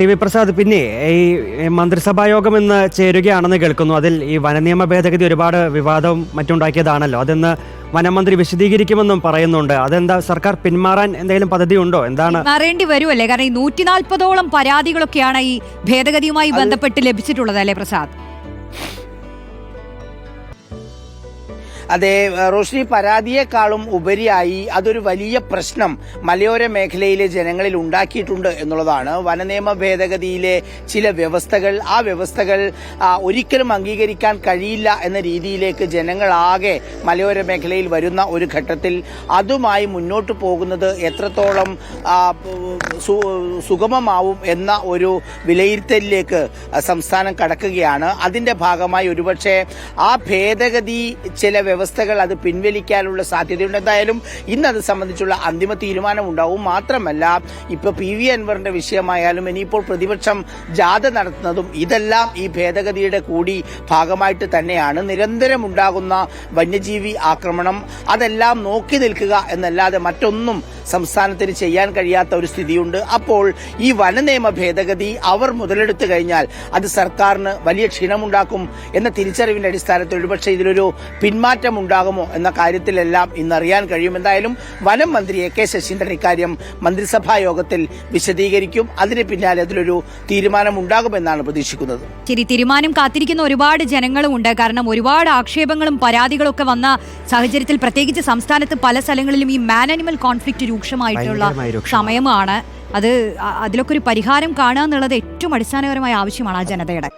T V Prasad, പിന്നെ ഈ മന്ത്രിസഭാ യോഗം ഇന്ന് ചേരുകയാണെന്ന് കേൾക്കുന്നു. അതിൽ ഈ വനനിയമ ഭേദഗതി ഒരുപാട് വിവാദവും മറ്റുണ്ടാക്കിയതാണല്ലോ. അതെന്ന് വനമന്ത്രി വിശദീകരിക്കുമെന്നും പറയുന്നുണ്ട്. അതെന്താ, സർക്കാർ പിന്മാറാൻ എന്തെങ്കിലും പദ്ധതി ഉണ്ടോ? എന്താണ് മാറേണ്ടി വരുമല്ലേ? കാരണം ഈ 140ഓളം പരാതികളൊക്കെയാണ് ഈ ഭേദഗതിയുമായി ബന്ധപ്പെട്ട് ലഭിച്ചിട്ടുള്ളത് അല്ലേ പ്രസാദ്? അതെ റോഷ്നി, പരാതിയെക്കാളും ഉപരിയായി അതൊരു വലിയ പ്രശ്നം മലയോര മേഖലയിലെ ജനങ്ങളിൽ ഉണ്ടാക്കിയിട്ടുണ്ട് എന്നുള്ളതാണ്. വനനിയമ ഭേദഗതിയിലെ ചില വ്യവസ്ഥകൾ, ആ വ്യവസ്ഥകൾ ഒരിക്കലും അംഗീകരിക്കാൻ കഴിയില്ല എന്ന രീതിയിലേക്ക് ജനങ്ങളാകെ മലയോര മേഖലയിൽ വരുന്ന ഒരു ഘട്ടത്തിൽ അതുമായി മുന്നോട്ട് പോകുന്നത് എത്രത്തോളം സുഗമമാവും എന്ന ഒരു വിലയിരുത്തലിലേക്ക് സംസ്ഥാനം കടക്കുകയാണ്. അതിന്റെ ഭാഗമായി ഒരുപക്ഷെ ആ ഭേദഗതി ചില വ്യവസ്ഥകൾ അത് പിൻവലിക്കാനുള്ള സാധ്യതയുണ്ട്. എന്തായാലും ഇന്ന് അത് സംബന്ധിച്ചുള്ള അന്തിമ തീരുമാനം ഉണ്ടാവും. മാത്രമല്ല, ഇപ്പൊ PV അൻവറിന്റെ വിഷയമായാലും ഇനിയിപ്പോൾ പ്രതിപക്ഷം ജാഥ നടത്തുന്നതും ഇതെല്ലാം ഈ ഭേദഗതിയുടെ കൂടി ഭാഗമായിട്ട് തന്നെയാണ്. നിരന്തരം ഉണ്ടാകുന്ന വന്യജീവി ആക്രമണം, അതെല്ലാം നോക്കി നിൽക്കുക എന്നല്ലാതെ മറ്റൊന്നും സംസ്ഥാനത്തിന് ചെയ്യാൻ കഴിയാത്ത ഒരു സ്ഥിതിയുണ്ട്. അപ്പോൾ ഈ വനനിയമ ഭേദഗതി അവർ മുതലെടുത്തു കഴിഞ്ഞാൽ അത് സർക്കാരിന് വലിയ ക്ഷീണമുണ്ടാക്കും എന്ന തിരിച്ചറിവിന്റെ അടിസ്ഥാനത്തിൽ ഒരുപക്ഷെ ഇതിലൊരു പിന്മാറ്റം ഉണ്ടാകുമോ എന്ന കാര്യത്തിലെല്ലാം ഇന്നറിയാൻ കഴിയും. എന്തായാലും വനം മന്ത്രി AK ശശീന്ദ്രൻ ഇക്കാര്യം മന്ത്രിസഭാ യോഗത്തിൽ വിശദീകരിക്കും. അതിന് പിന്നാലെ അതിലൊരു തീരുമാനം ഉണ്ടാകുമെന്നാണ് പ്രതീക്ഷിക്കുന്നത്. ശരി, തീരുമാനം കാത്തിരിക്കുന്ന ഒരുപാട് ജനങ്ങളും ഉണ്ട്. കാരണം ഒരുപാട് ആക്ഷേപങ്ങളും പരാതികളും ഒക്കെ വന്ന സാഹചര്യത്തിൽ പ്രത്യേകിച്ച് സംസ്ഥാനത്ത് പല സ്ഥലങ്ങളിലും ഈ മാൻ അനിമൽ കോൺഫ്ലിക്റ്റ് രൂക്ഷമായിട്ടുള്ള സമയമാണ്. അതിലൊക്കെ ഒരു പരിഹാരം കാണുക എന്നുള്ളത് ഏറ്റവും അടിസ്ഥാനപരമായ ആവശ്യമാണ് ആ ജനതയുടെ.